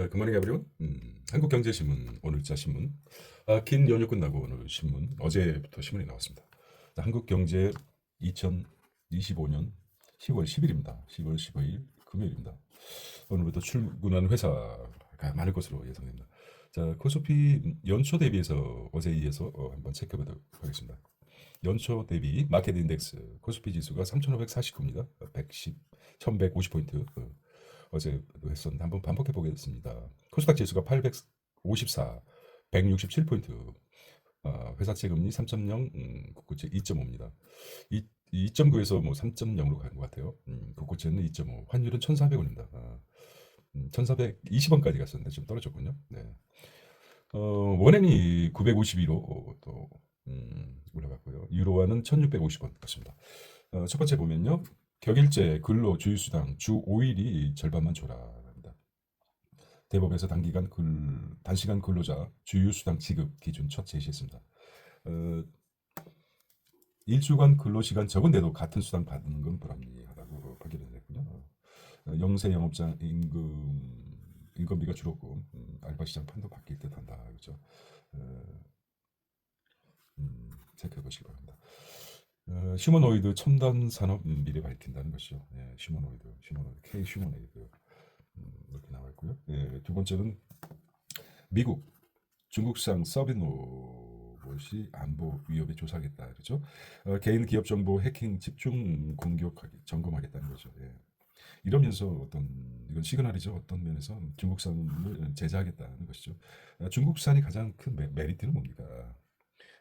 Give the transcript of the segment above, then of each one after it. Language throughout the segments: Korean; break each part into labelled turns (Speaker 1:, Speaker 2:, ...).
Speaker 1: 굿모닝 에브리원. 한국경제신문 오늘자 신문. 긴 연휴 끝나고 오늘 신문 어제부터 신문이 나왔습니다. 자, 한국경제 2025년 10월 10일입니다. 10월 15일 금요일입니다. 오늘부터 출근하는 회사가 많을 것으로 예상됩니다. 자, 코스피 연초 대비해서 어제에 이어서 한번 체크해보도록 하겠습니다. 연초 대비 마켓 인덱스 코스피 지수가 3,549입니다. 110, 1,150포인트. 어제도 했었는데 한번 반복해 보겠습니다. 코스닥 지수가 854, 167포인트. 회사채 금리 3.0, 국고채 2.5입니다. 2.9에서 뭐 3.0으로 간 것 같아요. 국고채는 2.5, 환율은 1,400원입니다. 1,420원까지 갔었는데 좀 떨어졌군요. 네. 원엔이 952로 또 올라갔고요. 유로화는 1,650원 같습니다. 첫 번째 보면요. 격일제 근로 주휴수당 주 5일이 절반만 줘라랍니다. 대법에서 단시간 근로자 주휴수당 지급 기준 첫 제시했습니다. 일주간 근로시간 적은데도 같은 수당 받는 건 불합리하다고 판결을 냈군요. 영세 영업장 인건비가 줄었고 알바 시장 판도 바뀔 듯한다. 그렇죠. 체크해 보시기 바랍니다. 휴머노이드 첨단 산업 미래 밝힌다는 것이죠. 예, 휴머노이드, K 휴머노이드 이렇게 나와 있고요. 예, 두 번째는 미국 중국산 서빈 로봇이 안보 위협에 조사하겠다. 그렇죠? 개인 기업 정보 해킹 집중 공격하기 점검하겠다는 거죠. 예. 이러면서 이건 시그널이죠. 어떤 면에서 중국산을 제재하겠다는 것이죠. 중국산이 가장 큰 메리트는 뭡니까?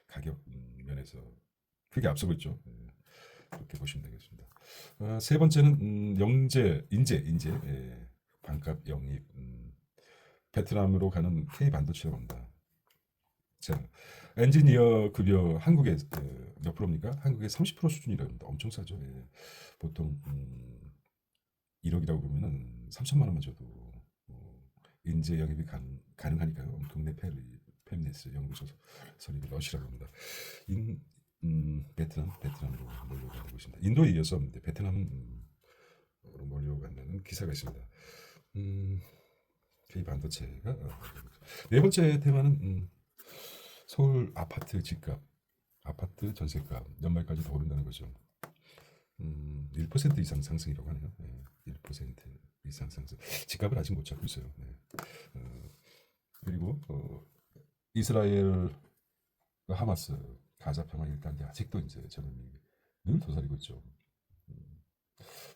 Speaker 1: 가격 면에서 크게 앞서고 있죠. 예, 그렇게 보시면 되겠습니다. 세 번째는 인재, 예, 반값 영입, 베트남으로 가는 K 반도체로 온다. 자, 엔지니어 급여 한국에 몇 프로입니까? 한국에 30% 수준이라고 합니다. 엄청 싸죠. 예. 보통 1억이라고 그러면은 3천만 원만 줘도 인재 영입이 가능하니까요. 국내 페미니스트 연구소 설립을 러시라고 합니다. 베트남으로 몰려가고 있습니다. 인도에 이어서 베트남으로 몰려간다는 기사가 있습니다. K 반도체가 네 번째 테마는 서울 아파트 집값, 아파트 전세값 연말까지 더 오른다는 거죠. 1% 이상 상승이라고 하네요. 네, 1% 이상 상승. 집값을 아직 못 잡고 있어요. 네. 그리고 이스라엘 하마스 가자 평화 일단계 아직도 이제 저는 늘 도사리고 있죠.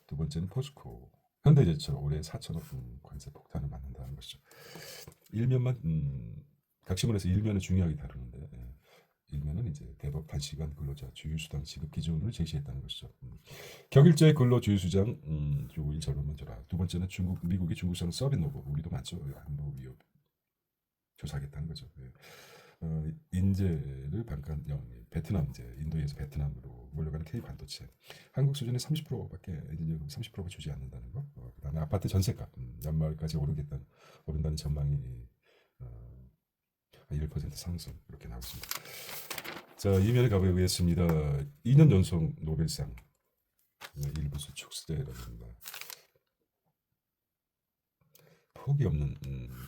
Speaker 1: 두 번째는 포스코 현대제철 올해 4천억 관세 폭탄을 맞는다는 것이죠. 일면만 각 신문에서 일면을 중요하게 다루는데 일면은 이제 대법 단시간 근로자 주휴수당 지급 기준을 제시했다는 것이죠. 격일제 근로 주휴수당 주 5일 절반만 줘라. 두 번째는 미국이 중국산 서빈 로봇 우리도 많죠. 안보 위협 조사하겠다는 거죠. 인재를 반간 영입, 베트남 인도에서 베트남으로 몰려가는 K 반도체, 한국 수준의 30%밖에 엔지니어금 30%가 주지 않는다는 거. 그다음에 아파트 전세값 연말까지 오른다는 전망이 1% 상승 이렇게 나왔습니다. 자, 이면에 가보겠습니다. 2년 연속 노벨상 일부 수축세라고 합니다. 포기 없는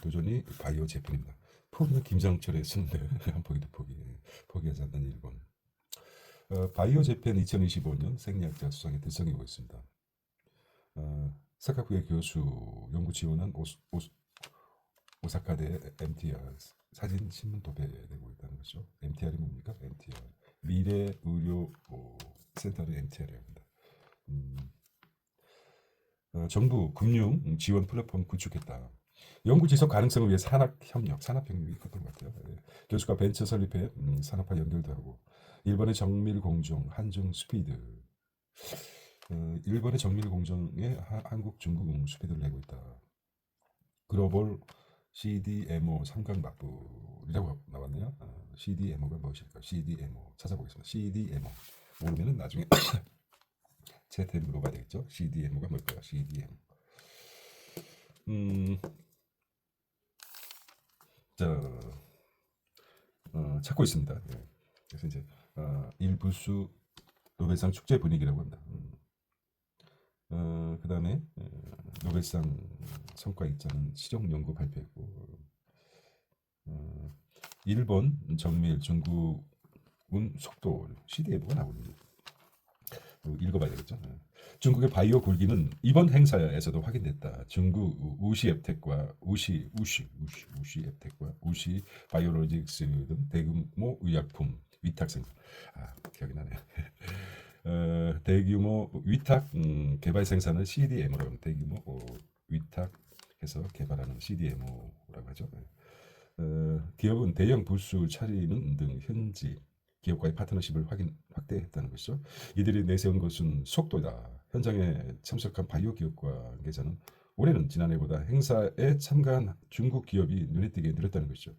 Speaker 1: 도전이 바이오 제품입니다. 포기는 김장철에 쓰는데 한 포기도 포기하지 않는 일본. 바이오 재팬 2025년 생리학자 수상에 들성이고 있습니다. 사카쿠의 교수 연구 지원한 오사카대 MTR 사진 신문 도배되고 있다는 거죠. MTR이 뭡니까? MTR 미래 의료 센터를 MTR이라고 합니다. 정부 금융 지원 플랫폼 구축했다. 연구 지속 가능성을 위해 산업협력이 컸던 것 같아요. 예. 교수가 벤처 설립해 산업화 연결도 하고 일본의 정밀 공정, 한중 스피드. 일본의 정밀 공정에 한국, 중국 스피드를 내고 있다. 글로벌 CDMO 삼각 맞불이라고 나왔네요. CDMO가 무엇일까? CDMO 찾아보겠습니다. CDMO 모르면은 나중에 채팅에 물어봐야 되겠죠. CDMO가 뭘까요? CDMO. 자, 찾고 있습니다. 예. 그래서 이제 일부수 노벨상 축제 분위기라고 합니다. 그 다음에 노벨상 성과 있자는 실용 연구 발표했고, 일본 정밀 중국은 속도 CDMO가 나오는 읽어봐야 되겠죠. 중국의 바이오 굴기는 이번 행사에서도 확인됐다. 중국 우시 앱텍과 우시 앱텍과 우시 바이오로직스 등 대규모 의약품 위탁 생산. 기억이 나네요. 대규모 위탁 개발 생산을 CDMO라고 합니다. 대규모 위탁해서 개발하는 CDMO라고 하죠. 기업은 대형 부수 차리는 등 현지 기업과의 파트너십을 확대했다는 것이죠. 이들이 내세운 것은 속도다. 현장에 참석한 바이오 기업과 관계자는 올해는 지난해보다 행사에 참가한 중국 기업이 눈에 띄게 늘었다는 것이죠.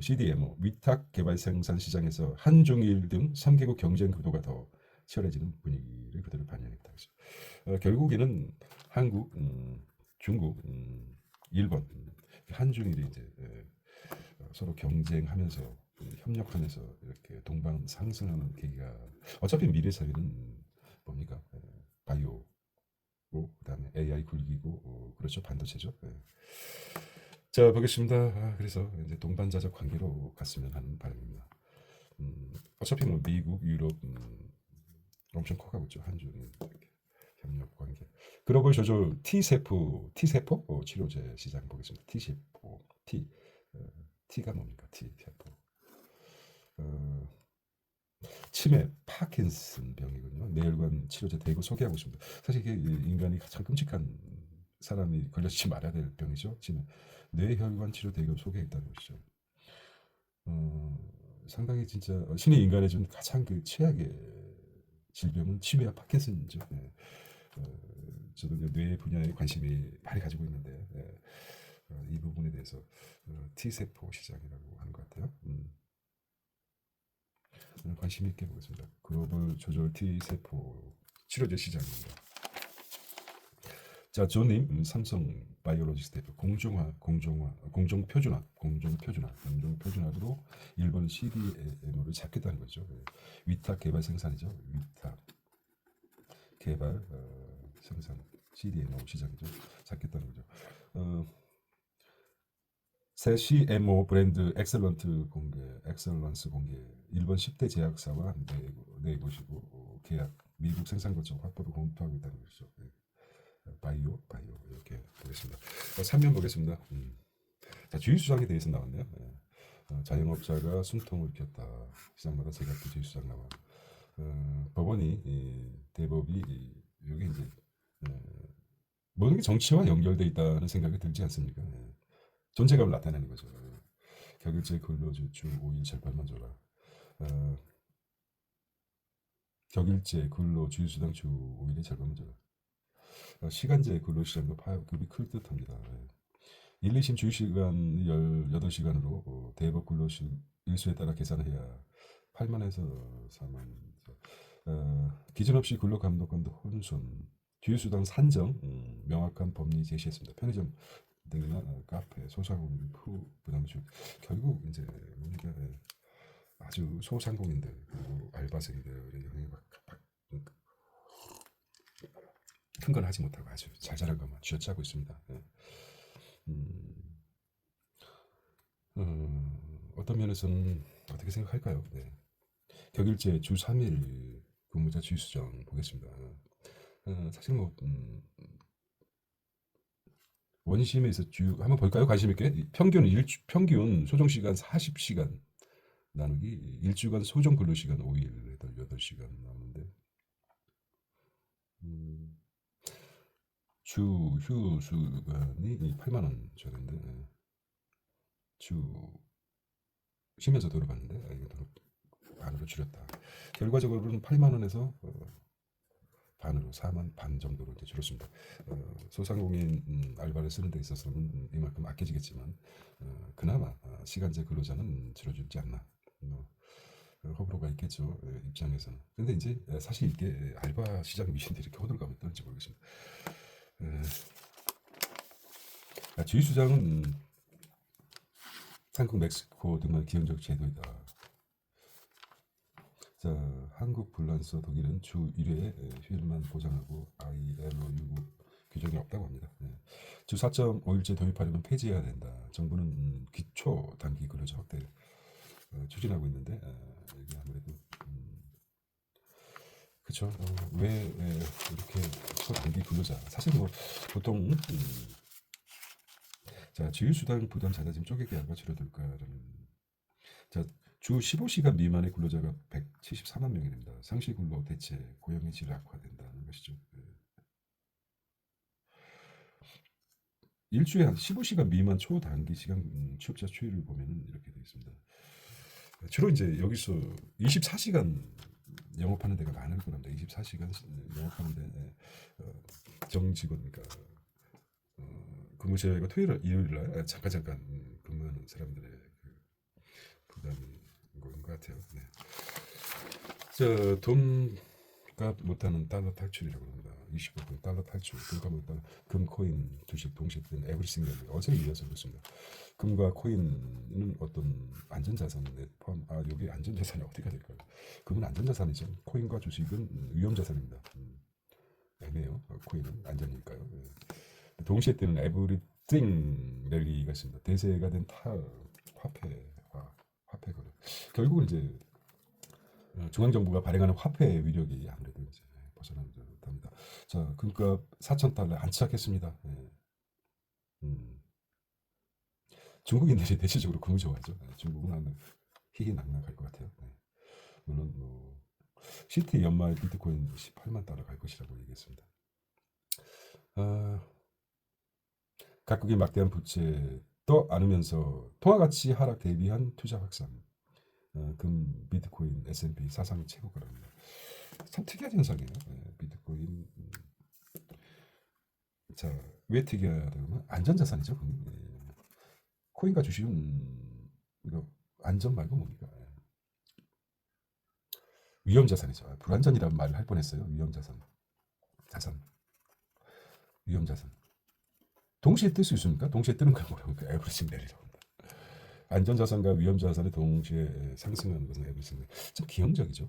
Speaker 1: CDMO, 위탁 개발 생산 시장에서 한중일 등 3개국 경쟁 구도가 더 치열해지는 분위기를 그대로 반영했다. 결국에는 한국, 중국, 일본, 한중일이 이제 서로 경쟁하면서 협력하면서 이렇게 동반 상승하는 계기가 어차피 미래 사회는 뭡니까? 바이오, 그다음에 AI 굴기고 그렇죠 반도체죠. 자 보겠습니다. 그래서 이제 동반자적 관계로 갔으면 하는 바람입니다. 어차피 뭐 미국, 유럽 엄청 커가고 있죠. 한중 이렇게 협력 관계. 글로벌 조절 T세포 치료제 시장 보겠습니다. T세포 T가 뭡니까? T세포. 치매 파킨슨 병이군요. 뇌혈관 치료제 대거 소개하고 있습니다. 사실 이게 인간이 가장 끔찍한 사람이 걸려지지 말아야 될 병이죠. 치매. 뇌혈관 치료 대거 소개했다는 것이죠. 상당히 진짜 신의 인간에 준 가장 그 최악의 질병은 치매와 파킨슨이죠. 네. 저도 뇌 분야에 관심이 많이 가지고 있는데 이 부분에 대해서 T세포 시장이라고 하는 것 같아요. 관심 있게 보겠습니다. 글로벌 조절 T세포 치료제 시장입니다. 자, 조님 삼성 바이오로직스 대표 공정표준화로 일본 CDMO를 잡겠다는 거죠. 위탁 개발 생산이죠. 위탁 개발 생산 CDMO 시장이죠. 잡겠다는 거죠. 새 CMO 브랜드 엑셀런스 공개 일본 10대 제약사와 네 곳이고 계약 미국 생산 거점 확보를 검토하고 있다는 것이죠. 바이오 이렇게 보겠습니다. 3면 보겠습니다. 자, 주식수장에 대해서 나왔네요. 자영업자가 숨통을 켰다. 시장마다 제각기 주식수장 나와. 법원이 대법이 여기 이제 모든 게 정치와 연결돼 있다는 생각이 들지 않습니까? 존재감을 나타내는 거죠. 격일제 근로주 주 5일 절반만 줘라. 격일제 근로 주휴수당 주 5일의 절반만 줘라. 시간제 근로시장도 파급이 클 듯합니다. 1, 2심 주휴시간 18시간으로 대법 근로시 일수에 따라 계산해야 8만에서 4만. 기준 없이 근로감독관도 혼선. 주휴수당 산정 명확한 법리 제시했습니다. 편의점 등이나 카페, 소상공인, 부담주 결국 이제 뭡니까 아주 소상공인들 그리고 알바생들의 영향이 큰 건 하지 못하고 아주 잘 자란 것만 쥐어짜고 있습니다. 어떤 면에서는 어떻게 생각할까요? 격일제 주 3일 근무자 주휴수정 보겠습니다. 사실 뭐 원심에서 한번 볼까요? 관심 있게 평균 소정 시간 40시간 나누기 일주간 소정 근로 시간 5일 8시간 나오는데 주 휴수간이 8만 원 줘야 되는데 주 쉬면서 들어봤는데 이거 반으로 줄였다. 결과적으로는 8만 원에서 반으로 4만 반 정도로 이제 줄었습니다. 소상공인 알바를 쓰는 데 있어서는 이만큼 아껴지겠지만 그나마 시간제 근로자는 줄어들지 않나 호불호가 있겠죠. 입장에서는. 근데 이제 사실 이게 알바 시장 미신들이 이렇게 호들갑을 떠는지 모르겠습니다. 주휴수장은 한국, 멕시코 등의 기형적 제도이다. 자, 한국, 불란서, 독일은 주 1회 휴일만 보장하고 ILO 규정이 없다고 합니다. 주 4.5일제 도입하려면 폐지해야 된다. 정부는 기초 단기 근로자 확대 추진하고 있는데 이게 아무래도 그렇죠. 왜 이렇게 초단기 근로자 사실 뭐 보통 자 지유수당 부담 잦아짐 쪼개기 알바 줄어들까라는 자 주 15시간 미만의 근로자가 174만 명이 됩니다. 상시 근로 대체 고용의 질 악화된다는 것이죠. 일주일에 한 15시간 미만 초단기 시간 취업자 추이를 보면은 이렇게 되어 있습니다. 주로 이제 여기서 24시간 영업하는 데가 많을 겁니다. 24시간 영업하는데 정직원 그러니까 근무 제외가 토요일, 일요일 날 잠깐 근무하는 사람들의 그 부담이 것 같아요. 네. 돈값 못하는 달러 탈출이라고 합니다. 25분 달러 탈출, 돈값 못하는 금, 코인, 주식 동시에 뜨는 에브리싱 밸류 어제 이어서 그렇습니다. 금과 코인은 어떤 안전자산에 포함, 여기 안전자산이 어디가 될까요? 금은 안전자산이죠. 코인과 주식은 위험자산입니다. 애매해요. 코인은 안전이니까요. 동시에 뜨는 에브리띵 랠리가 있습니다. 대세가 된 화폐 거래. 결국은 이제 중앙정부가 발행하는 화폐의 위력이 아무래도 이제 벗어나는 듯합니다. 자, 금값 4,000달러 안착했습니다. 네. 중국인들이 대체적으로 금을 좋아하죠. 네, 중국은 아마 희희낙낙할 것 같아요. 네. 물론 뭐 시티 연말 비트코인 18만 달러 갈 것이라고 얘기했습니다. 각국이 막대한 부채 또 안으면서 통화가치 하락 대비한 투자 확산. 금, 비트코인, S&P 사상 최고가랍니다. 참 특이한 현상이에요. 비트코인. 자, 왜 특이하다면 안전자산이죠. 코인과 주식은 이거 안전 말고 뭡니까? 위험자산이죠. 불안전이라는 말을 할 뻔했어요. 위험자산, 위험자산. 동시에 뜰 수 있습니까? 동시에 뜨는 건 뭐라고 할까? 에브리싱 랠리라고 합니다. 안전자산과 위험자산이 동시에 상승하는 것은 에브리싱 랠리. 참 기형적이죠.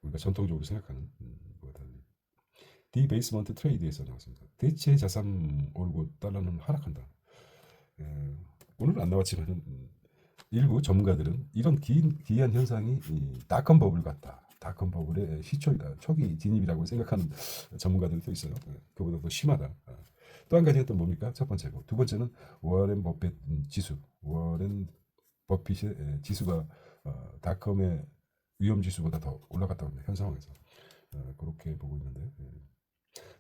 Speaker 1: 우리가 전통적으로 생각하는 거와 달리. 디베이스먼트 트레이드에서 나왔습니다. 대체 자산 오르고 달러는 하락한다. 오늘은 안 나왔지만 일부 전문가들은 이런 기이한 현상이 닷컴 버블 같다. 닷컴 버블의 시초이다. 초기 진입이라고 생각하는 전문가들도 있어요. 그보다 더 심하다. 또 한 가지가 또 뭡니까? 첫 번째고 두 번째는 워렌 버핏 지수. 워렌 버핏의 지수가 닷컴의 위험 지수보다 더 올라갔다고 합니다. 현 상황에서 그렇게 보고 있는데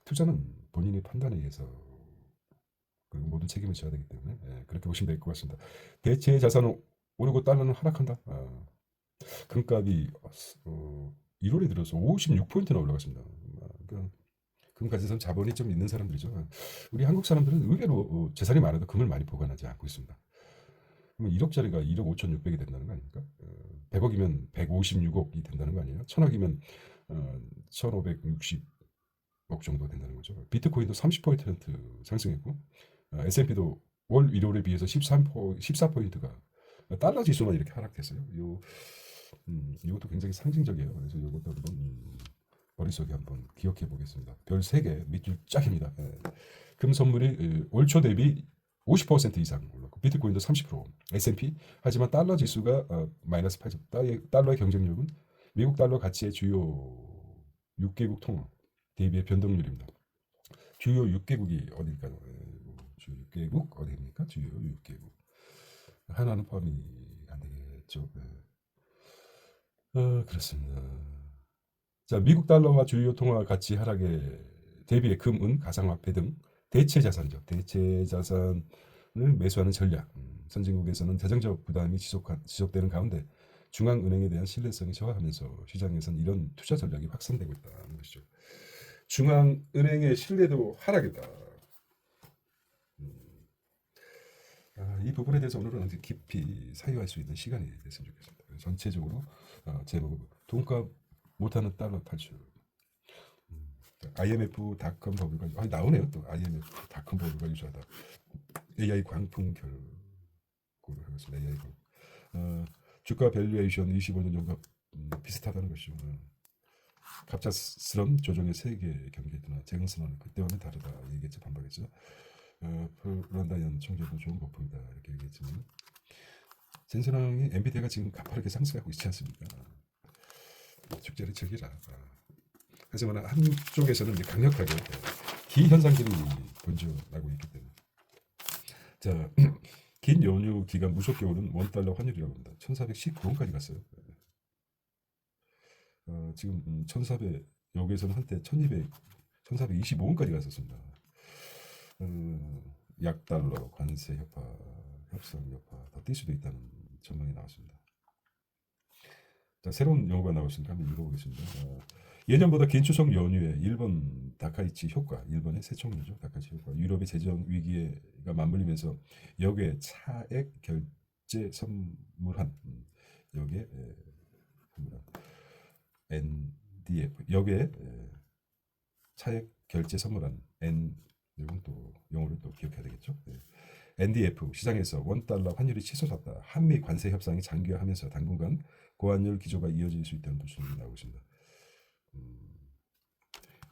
Speaker 1: 투자는 본인의 판단에 의해서 그리고 모든 책임을 져야 되기 때문에 그렇게 보시면 될 것 같습니다. 대체 자산은 오르고 달러는 하락한다. 금값이 1월에 들어서 56포인트나 올라갔습니다. 그러니까 금 가진 사람 자본이 좀 있는 사람들이죠. 우리 한국 사람들은 의외로 재산이 많아도 금을 많이 보관하지 않고 있습니다. 그러면 1억짜리가 1억 5,600이 된다는 거 아닙니까? 100억이면 156억이 된다는 거 아니에요? 1000억이면 1560억 정도 된다는 거죠. 비트코인도 30% 상승했고 S&P도 월 1월에 비해서 14포인트가 달러 지수만 이렇게 하락했어요. 이것도 굉장히 상징적이에요. 그래서 이것도 한번 머릿속에 한번 기억해 보겠습니다. 별 3개 밑줄 짝입니다. 금 선물이 월 초 대비 50% 이상 올랐고 비트코인도 30%, S&P 하지만 달러 지수가 마이너스 8점. 달러의 경쟁력은 미국 달러 가치의 주요 6개국 통화 대비의 변동률입니다. 주요 6개국이 어딜까요? 주요 6개국 어디입니까? 주요 6개국 하나는 포함이 안 되겠죠. 그렇습니다. 자, 미국 달러와 주요 통화 가치 하락에 대비해 금은 가상화폐 등 대체 자산이죠. 대체 자산을 매수하는 전략. 선진국에서는 재정적 부담이 지속되는 가운데 중앙은행에 대한 신뢰성이 저하하면서 시장에서는 이런 투자 전략이 확산되고 있다는 것이죠. 중앙은행의 신뢰도 하락이다. 이 부분에 대해서 오늘은 깊이 사유할 수 있는 시간이 됐으면 좋겠습니다. 전체적으로 제목은 돈값 못하는 달러 탈출. IMF 닷컴 버블과 나오네요. 또 IMF 닷컴 버블과 유사하다. AI 광풍 결고를 하겠습니다. AI 주가 밸류에이션 25년 전과 비슷하다는 것이죠. 갑작스런 조정의 세계 경기에 뜨나 재건선언은 그때와는 다르다 얘기했죠. 반박했죠. 런다이언 총재도 좋은 버프이다 이렇게 얘기했지만 젠슨왕이 엔비디아가 지금 가파르게 상승하고 있지 않습니까? 축제를 즐기라. 하지만 한쪽에서는 이제 강력하게 기현상들이 번져나고 있기 때문에 자, 긴 연휴 기간 무속게 오른 원달러 환율이라고 합니다. 1419원까지 갔어요. 지금 1400 여기에서는 한때 1200 1425원까지 갔었습니다. 약달러 관세 협파 협상 여파 더 뛸 수도 있다는 전망이 나왔습니다. 자, 새로운 용어가 나왔으니까 한번 읽어보겠습니다. 예년보다 긴 추석 연휴에 일본 다카이치 효과, 일본의 세총류죠. 다카이치 효과, 유럽의 재정 위기가 맞물리면서 역외 차액 결제 선물한 역외 선물한 NDF 역외 차액 결제 선물한 N 이건 또 용어를 또 기억해야 되겠죠. NDF 시장에서 원달러 환율이 치솟았다. 한미 관세 협상이 장기화하면서 당분간 고환율 기조가 이어질 수 있다는 보시는 나오고 있습니다.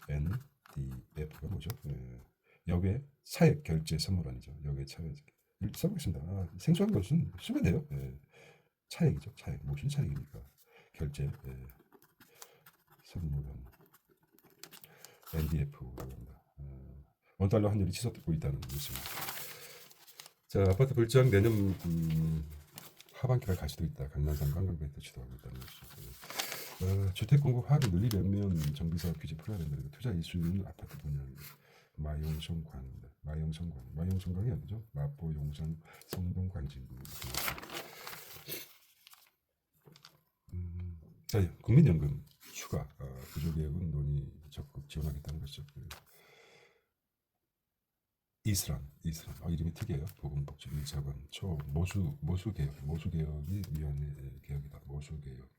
Speaker 1: NDF가 뭐죠? 역외 차액 결제 선물안이죠. 역외 차액 써보겠습니다. 생소한 것은 쓰면 돼요. 차액이죠. 차액 무슨 차액입니까? 결제 선물안 NDF라고 합니다. 원달러 환율이 치솟고 있다는 뉴스입니다. 자, 아파트 불장 내년 하반기가 갈 수도 있다. 강남산 관광부에도 지도하고 있다는 것이죠. 주택 공급 화학을 늘리려면 정비사업 규제 풀어야 된다. 투자 이슈는 아파트 분양, 마용성광입니다. 마용성광이 어디죠? 마포, 용산, 성동, 광진구. 자, 국민연금 추가 구조개혁은 논의 적극 지원하겠다는 것이죠. 이스람 이름이 특이해요. 보건복지부장관 초 모수개혁이 위원회 개혁이다. 모수개혁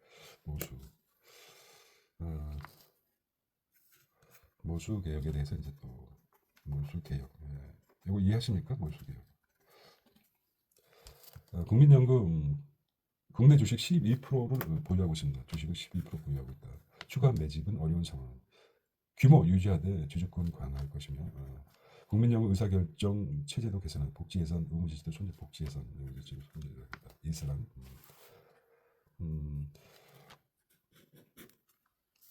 Speaker 1: 모수개혁에 대해서 이제 또 모수개혁 이거 이해하십니까? 모수개혁 국민연금 국내 주식 12%를 보유하고 있습니다. 주식을 12% 보유하고 있다. 추가 매집은 어려운 상황. 규모 유지하되 주주권 강화할 것이며 국민연금 의사결정 체제도 개선한 복지 예산 의무지시도 손재 복지 예산 의무지시도 손재하겠다. 이스람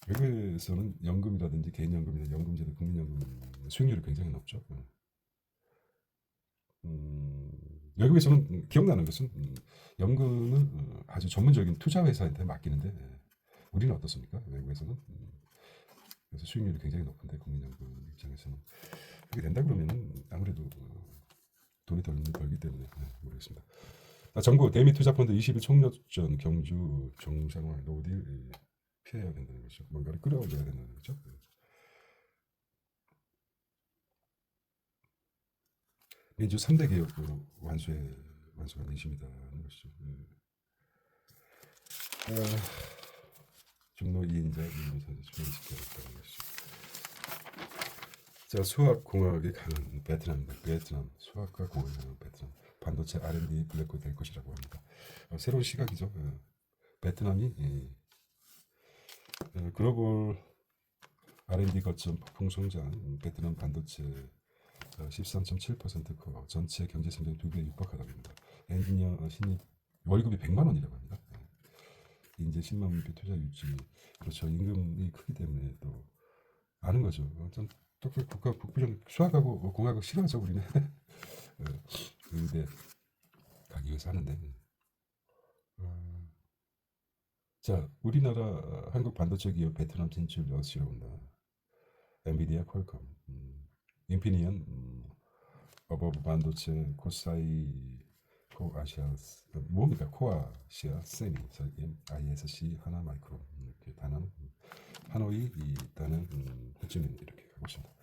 Speaker 1: 외국에서는 연금이라든지 개인연금이나 연금제도 국민연금 수익률이 굉장히 높죠. 외국에서는 기억나는 것은 연금은 아주 전문적인 투자 회사한테 맡기는데 우리는 어떻습니까? 외국에서는 그래서 수익률이 굉장히 높은데 국민연금 입장에서는 그렇게 된다 그러면은 아무래도 돈이 덜 벌기 때문에 모르겠습니다. 정부 대미 투자펀드 20일 총력전 경주 정상화 노딜 피해야 된다는 거죠. 뭔가를 끌어올려야 된다는 거죠. 민주 3대 개혁으로 완수가 내심이다는 것이죠. 종로 2인자 민주사를 출연시켜야겠다는 것이죠. 자, 수학공학에 강한 베트남입니다. 베트남 수학과 공학에 강한 베트남 반도체 R&D 블랙홀 될 것이라고 합니다. 새로운 시각이죠. 베트남이 글로벌 R&D 거점 폭풍 성장 베트남 반도체 13.7% 커 전체 경제 성장 2배에 육박하다고 합니다. 엔지니어 신입 월급이 100만 원이라고 합니다. 인재 10만 표 투자 유치 그렇죠. 임금이 크기 때문에 또 아는 거죠. 좀 국가 국부정 수학하고 공학을 싫어하죠 우리는. 의대 가기 위해서 하는데. 자, 우리나라 한국 반도체 기업 베트남 진출 여시로 온다. 엔비디아, 퀄컴, 인피니언, 어버브 반도체, 코사이, 코아시아 뭡니까? 코아시아, 세미, 설계, ISC, 하나 마이크론 이렇게 다낭, 하노이, 다낭, 호치민 이렇게 가고 있습니다.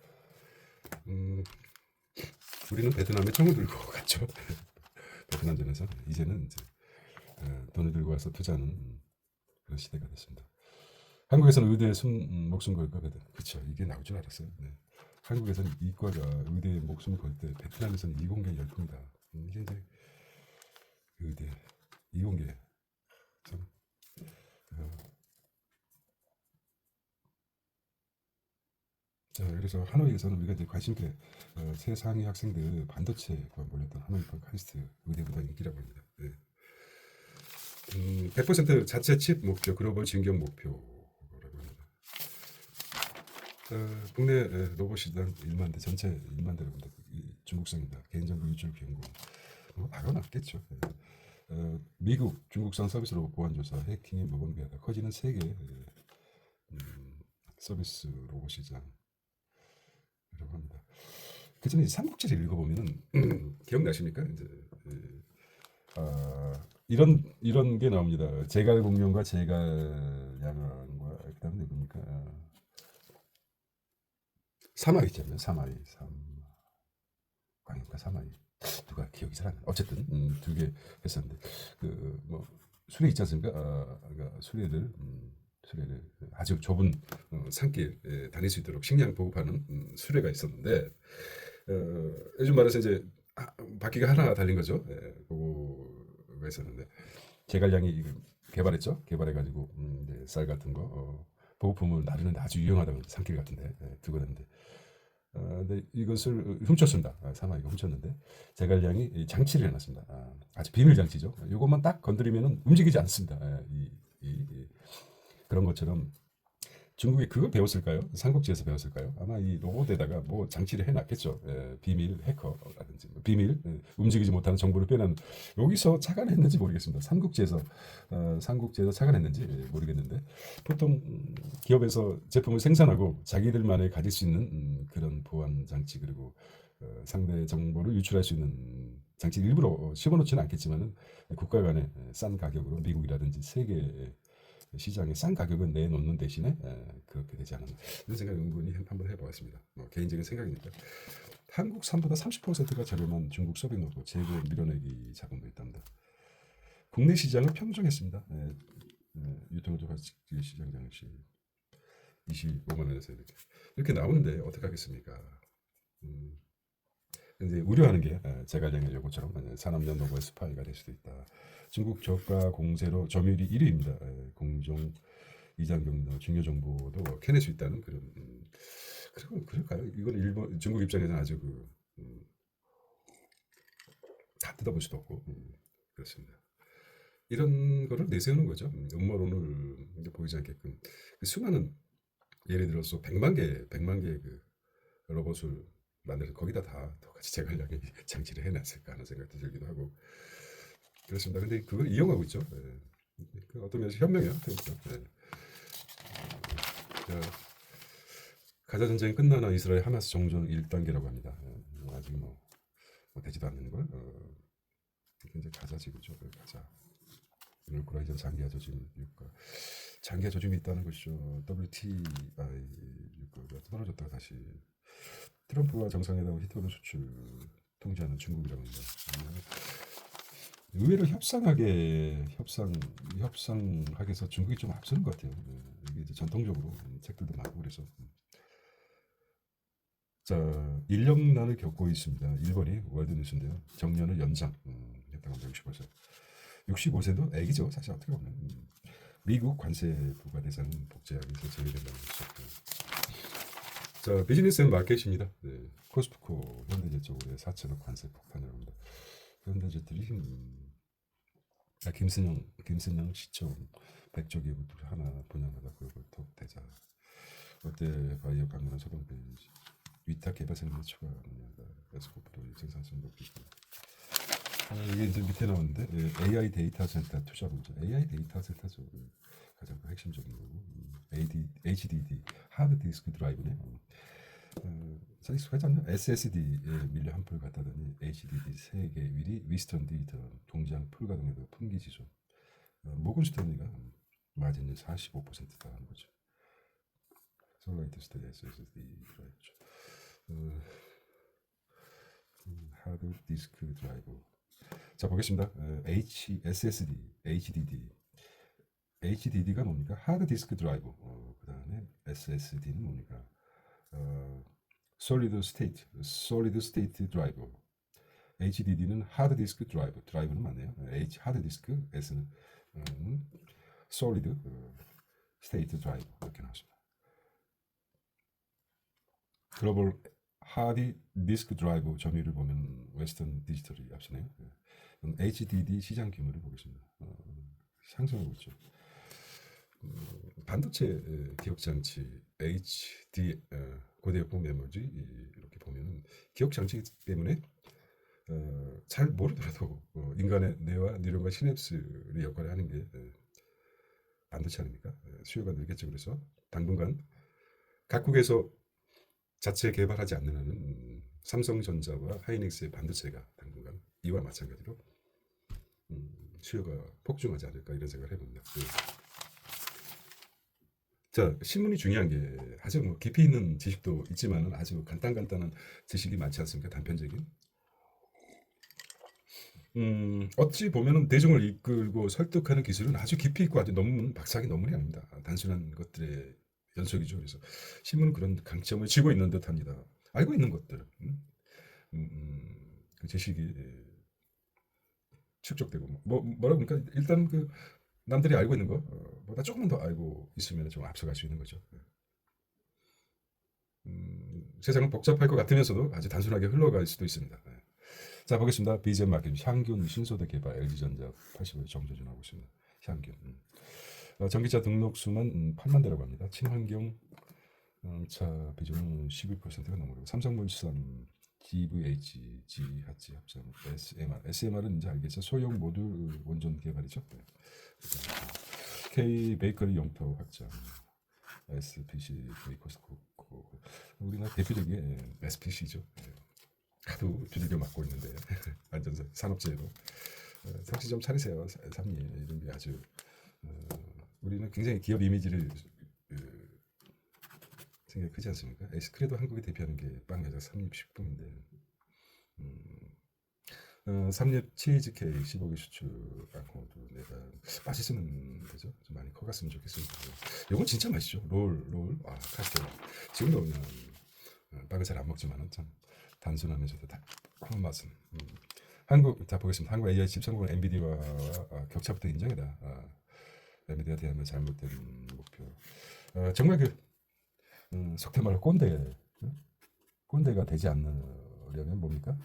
Speaker 1: 우리는 베트남에 총을 들고 갔죠. 베트남전에서 이제는 이제 돈을 들고 와서 투자하는 그런 시대가 됐습니다. 한국에서는 의대에 목숨 걸까 그렇죠. 이게 나올 줄 알았어요. 네. 한국에서는 이과가 의대에 목숨 걸 때 베트남에서는 이공계 열풍이다. 이게 이제 의대 이공계 참 자, 그래서 하노이에서는 우리가 이제 관심 있게 세상의 학생들 반도체에 몰렸던 하노이 카이스트 의대보다 인기라고 합니다. 네. 100% 자체 칩 목표, 글로벌 진격 목표라고 합니다. 국내 로봇 시장 1만 대, 전체 1만 대라고 합니다. 중국산입니다. 개인정보 유출 비용고 뭐 막아놨겠죠. 미국, 중국산 서비스 로봇 보안조사, 해킹이 모범비하다. 커지는 세계 서비스 로봇 시장이라고 합니다. 그 전에 삼국지를 읽어보면은 기억나십니까? 이제 이런 게 나옵니다. 제갈공룡과 제갈양왕과 그다음에 뭡니까? 사마이 있잖아요. 사마이, 광역과 사마이. 누가 기억이 잘 안 나. 어쨌든 두 개 했었는데 그 뭐 수레 있지 않습니까? 그러니까 수레를 아주 좁은 산길 다닐 수 있도록 식량 보급하는 수레가 있었는데 요즘 말해서 이제 바퀴가 하나 달린 거죠. 그거가 있었는데 제갈량이 이거 개발했죠. 개발해가지고 이제 쌀 같은 거 보급품을 나르는데 아주 유용하다고 산길 같은데 두고 다니는데 근데 이것을 훔쳤습니다. 사마이가 훔쳤는데 제갈량이 이 장치를 해놨습니다. 아주 비밀 장치죠. 이것만 딱 건드리면 움직이지 않습니다. 그런 것처럼 중국이 그걸 배웠을까요? 삼국지에서 배웠을까요? 아마 이 로봇에다가 뭐 장치를 해놨겠죠. 비밀 해커라든지 비밀 움직이지 못하는 정보를 빼는 여기서 착안했는지 모르겠습니다. 삼국지에서 착안했는지 모르겠는데 보통 기업에서 제품을 생산하고 자기들만의 가질 수 있는 그런 보안 장치 그리고 상대 정보를 유출할 수 있는 장치 일부러 집어넣지는 않겠지만은 국가 간의 싼 가격으로 미국이라든지 세계 시장에 싼 가격을 내놓는 대신에 그렇게 되지 않았나 이런 생각 은근히 한번 해보았습니다. 개인적인 생각이니까 한국산보다 30%가 저렴한 중국 서빙로봇 재고 밀어내기 자금도 있답니다. 국내 시장을 평정했습니다. 유통조합 시장 장시 25만 원에서 이렇게 나오는데 어떻게 하겠습니까? 이제 우려하는 게 제갈량의 요구처럼 산업연 노고의 스파이가 될 수도 있다. 중국 저가 공세로 점유율이 1위입니다. 공정 이장 경로 중요 정보도 캐낼 수 있다는 그런 그리고 그럴까요? 이건 일본 중국 입장에서는 아주 다 뜯어볼 수도 없고 그렇습니다. 이런 거를 내세우는 거죠. 음모론을 보이지 않게끔 그 수많은 예를 들어서 100만 개의 그 로봇을 만들어서 거기다 다 똑같이 제갈량이 장치를 해놨을까 하는 생각도 들기도 하고 그렇습니다. 근데 그걸 이용하고 있죠. 그 어떤 면에서 현명해요. 네. 가자 전쟁이 끝나나 이스라엘 하마스 정전 1단계라고 합니다. 아직 뭐 되지도 않는 걸 이제 가자 지구죠. 가자. 오늘 고라이전 장기화 조짐 유가 장기화 조짐이 있다는 것이죠. WTI 유가가 떨어졌다가 다시 트럼프와 정상회담 히터를 수출 통제하는 중국이라고 합니다. 의외로 협상하게서 중국이 좀 앞서는 것 같아요. 이게 이제 전통적으로 책들도 많고 그래서 자 인력난을 겪고 있습니다. 일본이 월드뉴스인데요. 정년을 연장 했다고 합니다. 65세. 65세도 애기죠. 사실 어떻게 보면 미국 관세 부과 대상 복제하기에서 제외된다는 것이죠. 자 비즈니스 앤 마켓입니다. 네. 코스트코 현대제 쪽으로 4천억 관세 폭탄이라고 합니다. 현대제들이 김순영 시청 100조 기업 하나 분양하다 그걸 톱 대자 롯데 바이오 강남 소동배 위탁 개발 생산 추가 능력다 에스코프도 생산성 높이고 이게 이제 밑에 나오는데 AI 데이터 센터 투자 문제 AI 데이터 센터 쪽을 가장 핵심적인 거고 HDD 하드 디스크 드라이브네 사실 회장님 SSD에 밀려 한풀 갖다더니 HDD 3개 미리 위스턴 디지털 동장 풀가동에도 품기 지수 모건 스탠리가 마진율 45%다 하는 거죠. 솔라이트 스테디 SSD 드라이브죠. 하드 디스크 드라이브 자 보겠습니다. SSD, HDD가 뭡니까? 하드 디스크 드라이브 그 다음에 SSD는 뭡니까? 솔리드 스테이트 드라이브 HDD는 하드 디스크 드라이브는 맞네요. 하드 디스크 S는 솔리드 스테이트 드라이브 이렇게 나왔습니다. 글로벌 하드 디스크 드라이브 점유율을 보면 웨스턴 디지털이 앞서네요. 그럼 HDD 시장 규모를 보겠습니다. 상승하고 있죠. 반도체 기억 장치 HD 고대역폭 메모지 이렇게 보면은 기억 장치 때문에 잘 모르더라도 인간의 뇌와 뉴런과 시냅스의 역할을 하는 게 반도체 아닙니까? 수요가 늘겠죠. 그래서 당분간 각국에서 자체 개발하지 않는 한은 삼성전자와 하이닉스의 반도체가 당분간 이와 마찬가지로 수요가 폭증하지 않을까 이런 생각을 해봅니다. 자, 신문이 중요한 게 아주 뭐 깊이 있는 지식도 있지만은 아주 간단한 지식이 많지 않습니까? 단편적인. 어찌 보면은 대중을 이끌고 설득하는 기술은 아주 깊이 있고 아주 논문, 박사학위 논문이 아닙니다. 단순한 것들의 연속이죠. 그래서 신문은 그런 강점을 쥐고 있는 듯합니다. 알고 있는 것들, 그 지식이 축적되고 뭐라고 그러니까 일단 그 남들이 알고 있는 거보다 조금만 더 알고 있으면 좀 앞서갈 수 있는 거죠. 세상은 복잡할 것 같으면서도 아주 단순하게 흘러갈 수도 있습니다. 자 보겠습니다. BGM 맡김 향균 신소대 개발 LG전자 80을 정조준하고 있습니다. 향균. 전기차 등록 수는 8만 대라고 합니다. 친환경 차 비중은 12%가 넘어가고 삼성물산 GVH, GHG 합장, SMR은 이제 알겠죠. 소형 모듈 원전 개발이죠. 네. K 베이커리 용토 확장, SPC 베이커스코 우리나라 대표적인 SPC죠. 하도 두들겨 맞고 있는데 완전 산업재해로 정신 좀 차리세요, 삼리 이런 게 아주 우리는 굉장히 기업 이미지를 생각이 크지 않습니까? 에스크레도 한국이 대표하는 게 빵 여자 삼립식품인데 삼립 치즈 케이크 15개 수출 않고도 내가 맛있으면 되죠. 좀 많이 커갔으면 좋겠습니다. 이건 진짜 맛있죠. 롤, 카스테라. 지금도 그냥 빵을 잘 안 먹지만은 참 단순하면서도 달콤한 맛은. 한국 자 보겠습니다. 한국 AI 칩 성공은 엔비디아와 격차부터 인정이다. 엔비디아 대한민국 잘못된 목표. 정말 그 속된 말로 꼰대가 되지 않으려면 뭡니까?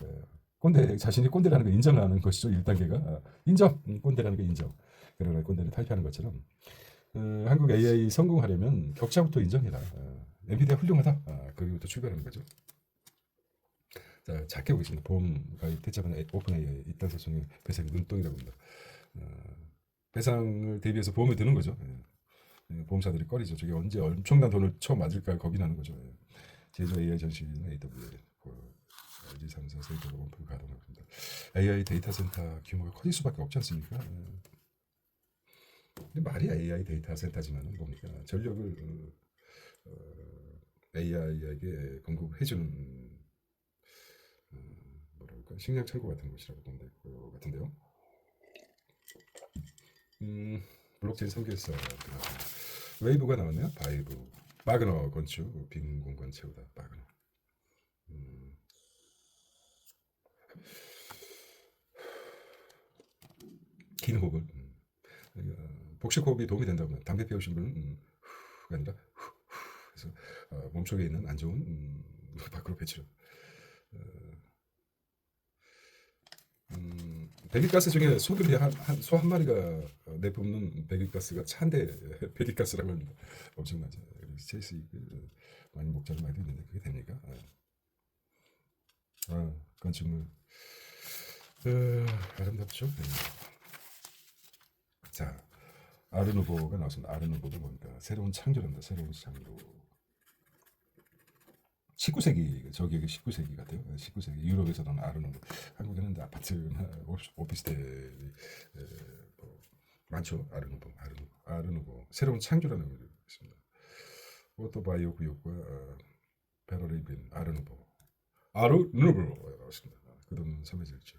Speaker 1: 꼰대 자신이 꼰대라는 걸 인정하는 것이죠. 1단계가 인정. 꼰대라는 거 인정. 그러나 꼰대를 탈피하는 것처럼 한국 AI 성공하려면 격차부터 인정해라. 엔비디아 훌륭하다. 거기부터 출발하는 거죠. 자, 작게 보겠습니다. 보험가입 대자본 오픈 AI 이딴 소송의 배상이 눈덩이라고 합니다. 배상을 대비해서 보험을 드는 거죠. 보험사들이 꺼리죠. 저게 언제 엄청난 돈을 처음 맞을까 겁이 나는 거죠. 제조 AI 전시는 AWS, LG 3사 세이버가 원품 가동하고 있습니다. AI 데이터 센터 규모가 커질 수밖에 없지 않습니까? 근데 말이 AI 데이터 센터지만은 뭡니까? 전력을 AI에게 공급해주는 뭐랄까 식량 창고 같은 곳이라고 보면 될 것 같은데요. 블록체인 3개사 웨이브가 나왔네요. 바이브 바그너 건축 빈 공간 채우다 바그너. 긴 호흡을 복식 호흡이 도움이 된다면 담배 피우신 분은 후가 아니라 그래서 몸속에 있는 안 좋은 밖으로 배치로. 배기가스 중에 소들이 소 한 마리가 내뿜는 배기가스가 차인데 배기가스라고 합니다. 엄청나죠. 그래서 체스 많이 목자를 많이 듣는데 그게 됩니까? 건축물 아름답죠. 네. 자, 아르누보가 나왔습니다. 아르누보가 뭡니까? 새로운 창조입니다. 새로운 창조. 19세기 저기 19세기 같아요. 19세기 유럽에서 나온 아르누보. 한국에는 아파트나 오피스텔이 뭐 많죠. 아르누보 새로운 창조라는 의미가 있습니다. 오토바이오 구역과 페러리빈 아르누보가 나왔습니다. 그동안 섬해졌죠.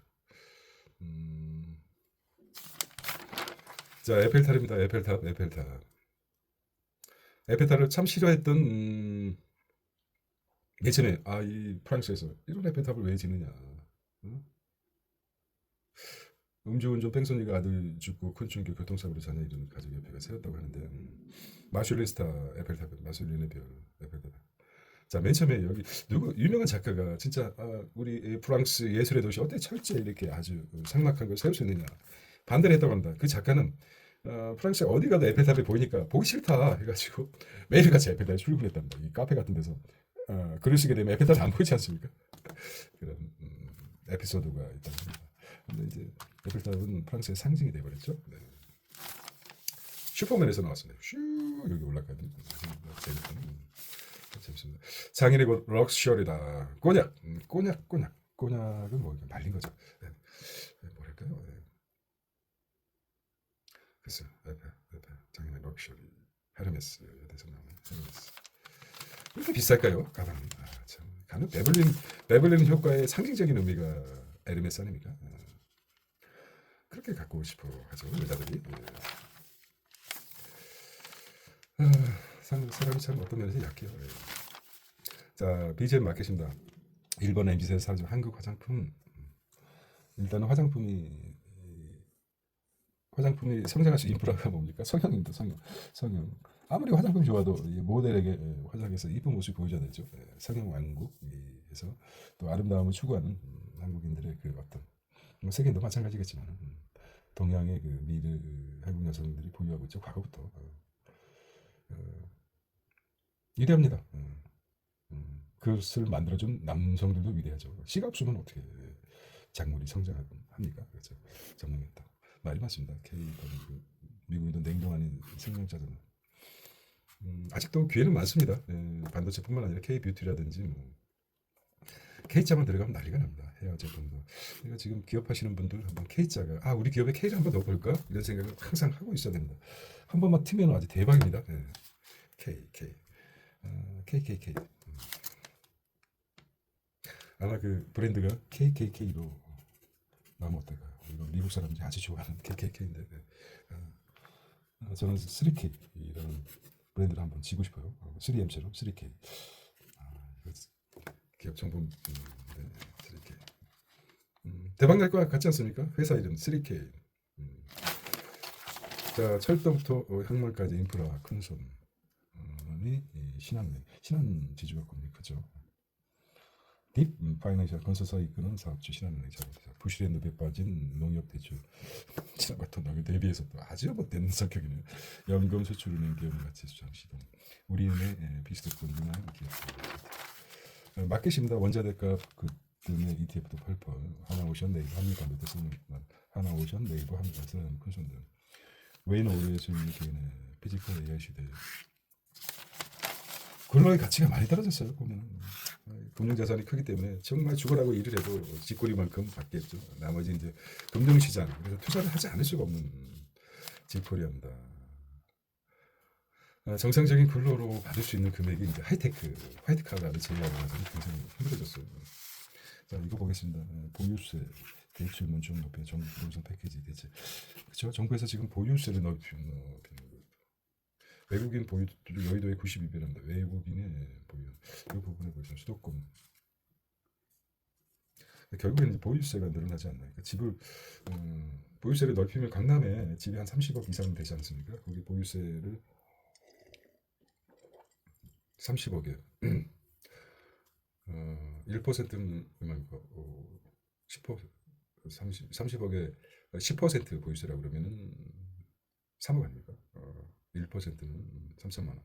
Speaker 1: 자 에펠탑입니다. 에펠탑을 참 싫어했던 예전에 이 프랑스에서 이런 에펠탑을 왜 짓느냐. 응? 음주운전 뺑소니가 아들 죽고 큰 충격 교통사고로 자녀 잃은 가족의 배가 세웠다고 하는데 마슐레스타 에펠탑 마슐레네 별 에펠탑 자, 맨 처음에 여기 누구 유명한 작가가 진짜 우리 프랑스 예술의 도시 어때 철저히 이렇게 아주 삭막한 걸 세울 수 있느냐 반대를 했다고 합니다. 그 작가는 프랑스 어디 가도 에펠탑이 보이니까 보기 싫다 해가지고 매일같이 에펠탑에 출근했답니다. 이 카페 같은 데서 글을 쓰게 되면 에펠탑이 안 보이지 않습니까? 그런 에피소드가 있다고 합니다. 근데 이제 에펠탑은 프랑스의 상징이 돼버렸죠. 네. 슈퍼맨에서 나왔습니다. 슈 여기 올라가는 재밌습니다. 장인의 곧 럭셔리다. 꼬냑, 꼬냑은 뭐 말린 거죠. 네. 뭐랄까요? 네. 그래서 장인의 럭셔리 헤르메스 여대에서 나오는 헤르메스. 왜 이렇게 비쌀까요? 가방. 참. 가는 베블린 효과의 상징적인 의미가 에르메스 아닙니까? 그렇게 갖고 싶어 하죠 여자들이. 사람이 참 어떤 면에서 약해요. 자, BGM 맡겠습니다. 일본 MZ세대 사람 한국 화장품. 일단은 화장품이 성장할 수 있는 인프라가 뭡니까? 성형입니다. 성형. 아무리 화장품 좋아도 모델에게 화장해서 이쁜 모습이 보여줘야 되죠. 성형 왕국에서 또 아름다움을 추구하는 한국인들의 그 어떤 세계도 마찬가지겠지만 동양의 그 미를 한국 여성들이 보유하고 있죠. 과거부터 위대합니다. 그것을 만들어준 남성들도 위대하죠. 씨가 없으면 어떻게 작물이 성장합니까? 그렇죠. 정리했다. 말이 맞습니다. 미국인도 냉동 아닌 생명자잖아. 아직도 기회는 많습니다. 반도체뿐만 아니라 K 뷰티라든지 뭐 K자만 들어가면 난리가 납니다. 헤어 제품도. 그러니까 지금 기업하시는 분들 한번 K자가 우리 기업에 K를 한번 넣어볼까? 이런 생각을 항상 하고 있어야 됩니다. 한 번만 튀면 아주 대박입니다. K. KKK. 아마 그 브랜드가 KKK로 나오면 어떨까요? 이거 미국 사람들이 아주 좋아하는 KKK인데 저는 3K라는 브랜드를 한번 지고 싶어요. 3M처럼 3K. 기업 정보 네, 3K. 대박 날 것 같지 않습니까? 회사 이름 3K. 자, 철도부터 항mol까지 인프라 큰손. 신한 지주가 굉장히 크죠. 딥 파이낸셜 건설사 이끄는 사업주 신한은행 자본회사 부실의 늪에 빠진 농협 대출 지난부터 농협 대비해서 또 아주 못된 성격이네요. 연금 수출은행 기업의 가치 수장 시동 우리은행 비스토권 문화 기업 마켓입니다. 원자대값 때문에 ETF도 펄펄 하나오션 네이버 한미반도체 생명만 하나오션 네이버 한미반도체 큰 손들 웨이너 오류의 수익률 기회는 피지컬 AI 시대 근로의 가치가 많이 떨어졌어요. 보면 금융자산이 크기 때문에 정말 죽으라고 일을 해도 쥐꼬리만큼 받겠죠. 나머지 이제 금융시장 그래서 투자를 하지 않을 수가 없는 쥐꼬리합니다. 정상적인 근로로 받을 수 있는 금액이 이제 화이트칼라를 제외하고 나서는 굉장히 힘들어졌어요. 자, 이거 보겠습니다. 보유세 대출 문중 높여 정부 부동산 패키지 대체 그렇죠. 정부에서 지금 보유세를 높이는 거. 외국인 보유 여의도에 92배랍니다. 외국인의 보유 이 부분에 보시면 수도권 결국에는 이제 보유세가 늘어나지 않나요? 그러니까 집을 보유세를 넓히면 강남에 집이 한 30억 이상 되지 않습니까? 거기 보유세를 30억에 1%는 얼마입니까? 10% 30억에 10% 보유세라고 그러면은 3억 아닙니까? 1%는 3천만 원.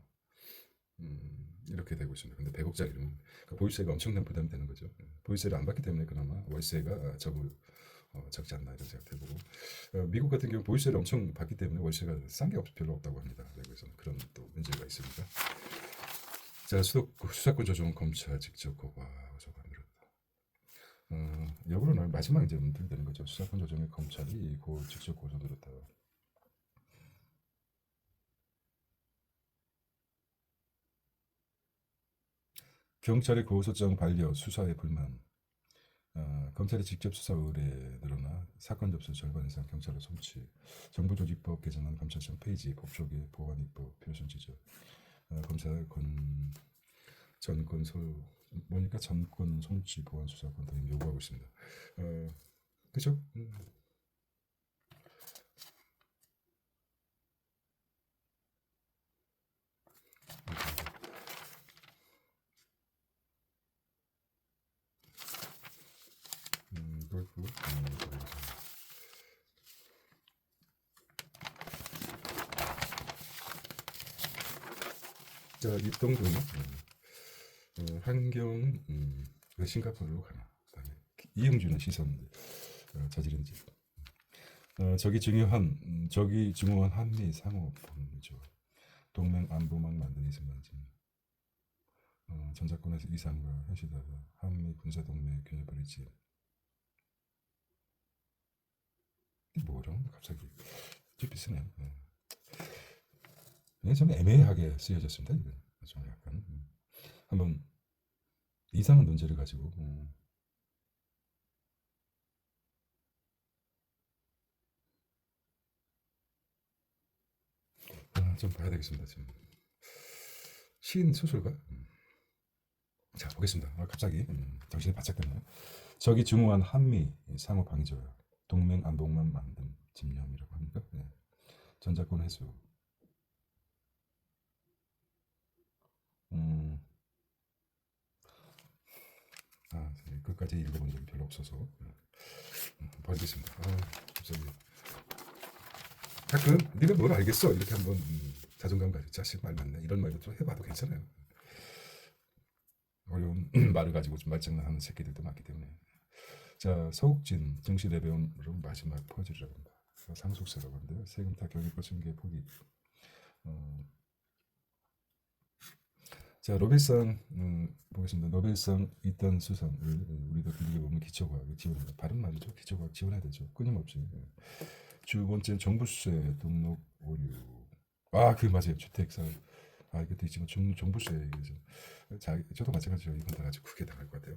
Speaker 1: 이렇게 되고 있습니다. 근데 100억짜리는 그러니까 보유세가 엄청난 부담이 되는 거죠. 보유세를 안 받기 때문에 그나마 월세가 적지 않나 이런 생각 들고 미국 같은 경우 보유세를 엄청 받기 때문에 월세가 싼 게 별로 없다고 합니다. 외국에서는 그런 또 문제가 있습니다. 자, 수사권 조정 검찰 직접 고발 저거 안 들었다. 역으로는 마지막 이제 문제되는 거죠. 수사권 조정에 검찰이 직접 고소 들었다. 경찰의 고소장 반려 수사에 불만. 검찰의 직접 수사 의뢰 늘어나 사건 접수 절반 이상 경찰로 송치. 정부조직법 개정안 검찰청 페이지 법조계 보안입법 표준 지적. 검찰 전권 보니까 전권 송치 보안 수사권 등 요구하고 있습니다. 그죠? 자, 입동동 한경 왜 싱가포르로 가나. 그다음에 이영준의 시선 저지른 집. 저기 중요한 한미 상호 법률조 동맹 안보망 만드는 이승만지 전작권에서 이상과 현실하다 한미 군사 동맹 균열 버리지. 뭐랑 갑자기 좀 비슷네요. 네, 좀 애매하게 쓰여졌습니다. 이건 좀 약간 한번 이상한 논제를 가지고 좀 봐야 되겠습니다. 지금 시인 소설가. 자 보겠습니다. 갑자기 정신이 바짝 드네요. 저기 중후한 한미 상호 방위조약 동맹 안보만 만든 집념이라고 합니까? 네. 전작권 해수. 끝까지 읽어본 적이 별로 없어서 버리겠습니다. 갑자기 가끔 네가 뭘 알겠어 이렇게 한번 자존감 가지고 자식 말 맞네 이런 말도 좀 해봐도 괜찮아요. 어려운 말을 가지고 좀 말장난하는 새끼들도 많기 때문에. 자, 서욱진 정시 레벨으로 마지막 퍼즐이라고 합니다. 상속세라고 하는데요. 세금 다 경기권 승계 포기. 자, 노벨상 보겠습니다. 노벨상 이단 수상을 우리도 길게 보면 기초과학에 지원합니다. 발음 맞죠? 기초과학 지원해야 되죠. 끊임없이. 두 번째 정부세 등록 오류. 그 맞아요. 주택사. 이것도 있지만 종부세. 자, 저도 마찬가지로 이번 달 아주 크게 당할 것 같아요.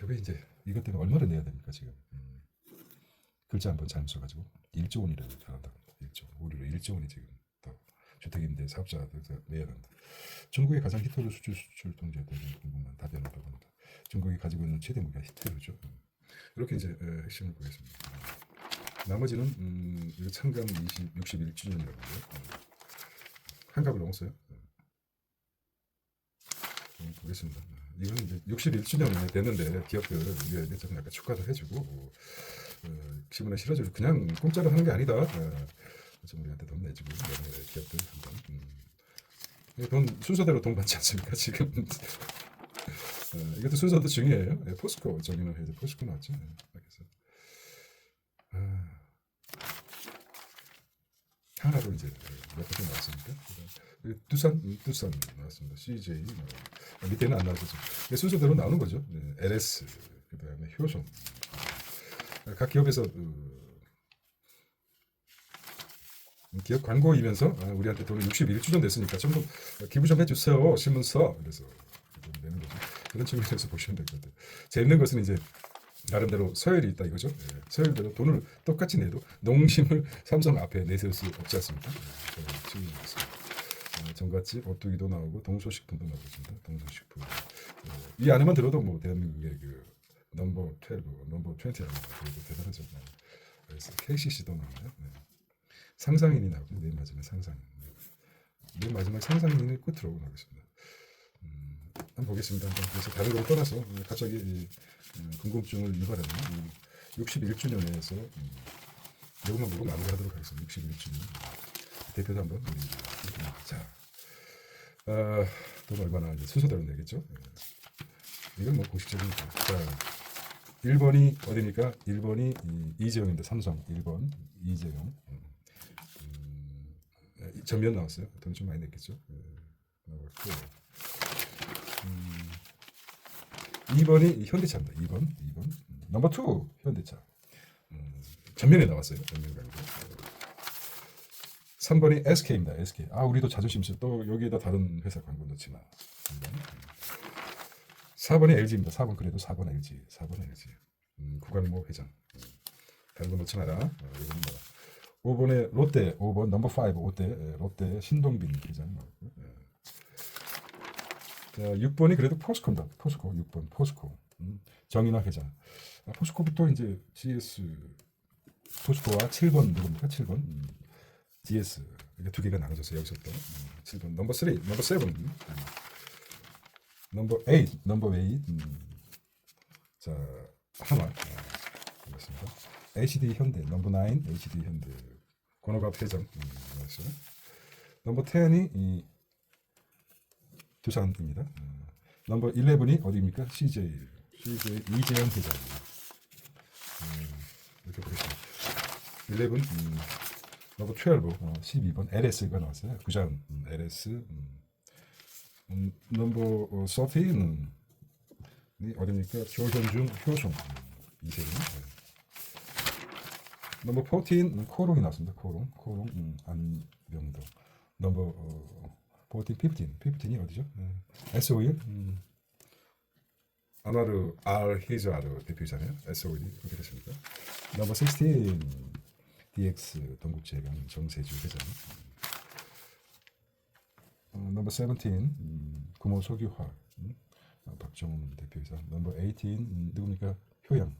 Speaker 1: 여기 이제 이것 때문에 얼마를 내야 됩니까 지금? 글자 한번 잘못 써가지고 1조 원이라고 잘한다고 합니다. 1조 오류로 1조 원이 지금 또 주택임대 사업자들에서 내야 한다. 중국의 가장 히터류 수출 통제 대응 궁금한 답변을 합니다. 중국이 가지고 있는 최대 무기가 히터류죠. 이렇게 이제 핵심을 보겠습니다. 나머지는 이거 창간 61주년이라고 하고요. 한갑을 넘었어요. 보겠습니다. 이건 이제 61주년이 됐는데 기업들 우리가 좀 약간 축하도 해주고 신문에 실어주고 그냥 공짜로 하는 게 아니다. 좀 우리한테 돈 내주고 기업들 한번 돈 순서대로 돈 받지 않습니까 지금? 이것도 순서도 중요해요. 포스코 정의는 해서 포스코 나왔죠. 그래서 하나로 이제 몇 가지 나왔으니까 두산 나왔습니다. CJ 밑에는 안 나왔죠. 순서대로 나오는 거죠. LS 그다음에 효성 각 기업에서 기업 광고이면서 우리한테 돈을 61주년 됐으니까 좀 더 기부 좀 해주세요 신문서 그래서 내는 거죠. 그런 측면에서 보시면 될 것 같아요. 재밌는 것은 이제 나름대로 서열이 있다 이거죠. 서열대로 돈을 똑같이 내도 농심을 삼성 앞에 내세울 수 없지 않습니까? 정갓집 오뚜기도 나오고 동서식품도 나오고 있습니다. 동서식품 이 안에만 들어도 뭐 대한민국의 그 넘버 12, 넘버 20라는 거 대단하죠. 그래서 KCC도 나와요. 상상인이 나오고 맨 마지막 상상인. 맨 마지막 상상인을 끝으로 나오겠습니다. 한번 보겠습니다. 그래서 다른 걸 떠나서 갑자기 궁금증을 유발하는 61주년에서 이것만 보고 마무리하도록 하겠습니다. 61주년 대표도 한번 자, 돈 얼마나 이제 순서대로 내겠죠. 이건 뭐 공식적인 자 1번이 어디입니까? 1번이 이재용입니다. 삼성 1번 이재용 전면 나왔어요. 돈이 좀 많이 냈겠죠. 나왔고 2번이 현대차입니다. 2번 넘버 2 현대차 전면에 나왔어요. 전면 광고 3번이 SK입니다. SK 우리도 자존심 있어. 또 여기에다 다른 회사 광고 넣지만 4번이 LG입니다. 4번 그래도 4번 LG 4번 LG 구광모 회장 다른 거 넣지 마라. 이건 뭐 5번에 롯데 5번 넘버 5 롯데 신동빈 회장 나왔고 자 6번이 그래도 포스코입니다. 포스코 6번 포스코 정인화 회장 포스코부터 이제 GS 포스코와 7번 누굽니까? 7번 GS 이게 두 개가 나눠졌어요. 여기서 또 7번 넘버 3 넘버 7 넘버 8 자 하나 그렇습니다. HD 현대 넘버 9 HD 현대 권호갑 회장 넘버 10이 두산입니다. 넘버 11이 어디입니까? CJ 이재현 회장. 이렇게 보겠습니다. 11 넘버 12 12번 LS가 나왔어요. 구자은 LS. 넘버 13은 어디입니까? 조현중 효성 이세근. 넘버 14 코롱이 나왔습니다. 코롱 안병도. 넘버 14 15이 어디죠? SOE 아마르 히즈아르 대표이잖아요. SOE 그렇게 됐습니다. 넘버 16 DX 동국제강 정세주 회장. 넘버 17 구모 소규화 박정훈 대표이사. 넘버 18 누굽니까? 효양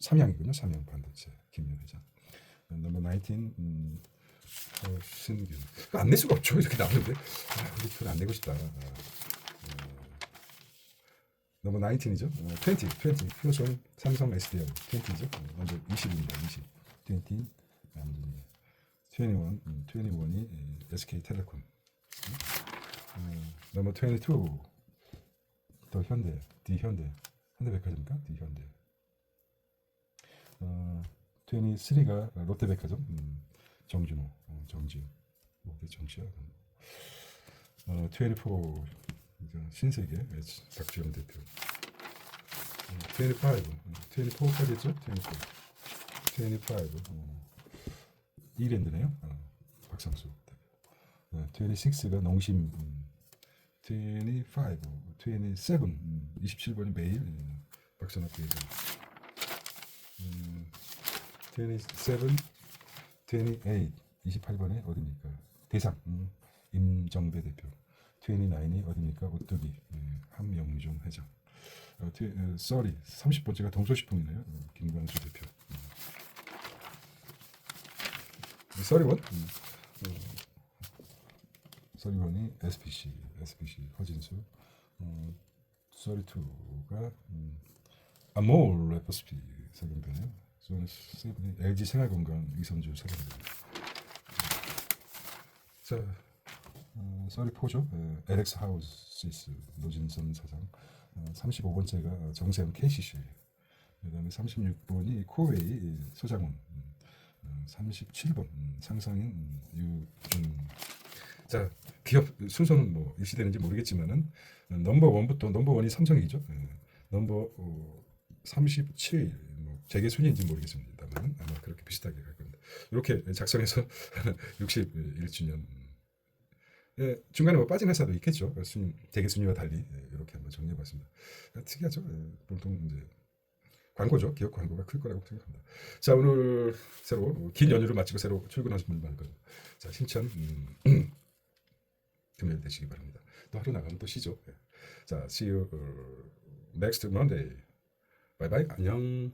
Speaker 1: 삼양이군요. 삼양 반도체 김현 회장. 넘버 19 신균. 안 낼 수가 없죠. 이렇게 나오는데 우리 그걸 안 내고 싶다. 넘버 19이죠. 20 효성 삼성 SDI 20죠. 넘버 20입니다. 20 21이 SK텔레콤. 넘버 22 더 현대 현대백화점인가? 현대. 23가 롯데백화점. 정진호 정지훈 뭐 정치야. 24 신세계 박지영 대표. 24까지 했죠? 25 이랜드네요. 박상수 대표. 26가 농심. 27 27번이 매일 박선학 대표. 27 28 28번에 어디입니까? 대상 임정배 대표. 29이 어디입니까? 오뚜기 함영중 회장. 30번째가 동서식품이네요. 김광수 대표. 31이 SPC 허진수. 32가 아몰 FSP 석연배네요. LG 생활건강 이선주 석연배. 자, 34죠. LX 하우스시스 노진선 사장. 35번째가 정세현 KCC. 그다음에 36번이 코웨이 소장훈. 37번 상상인 유준. 자, 기업 순서는 뭐 일시되는지 모르겠지만은 넘버 1부터 넘버 1이 삼성이죠. 넘버 37 뭐 재계 순위인지 모르겠습니다만 아마 그렇게 비슷하게 갈 겁니다. 이렇게 작성해서 61주년. 중간에 뭐 빠진 회사도 있겠죠. 재계 순위와 달리 이렇게 한번 정리해봤습니다. 특이하죠. 보통 이제 광고죠. 기업 광고가 클 거라고 생각합니다. 자, 오늘 새로 긴 연휴를 마치고 새로 출근하신 분들 많을 겁니다. 자, 신천 금요일 되시기 바랍니다. 또 하루 나가면 또 쉬죠. 자, see you next Monday. 바이바이. 안녕.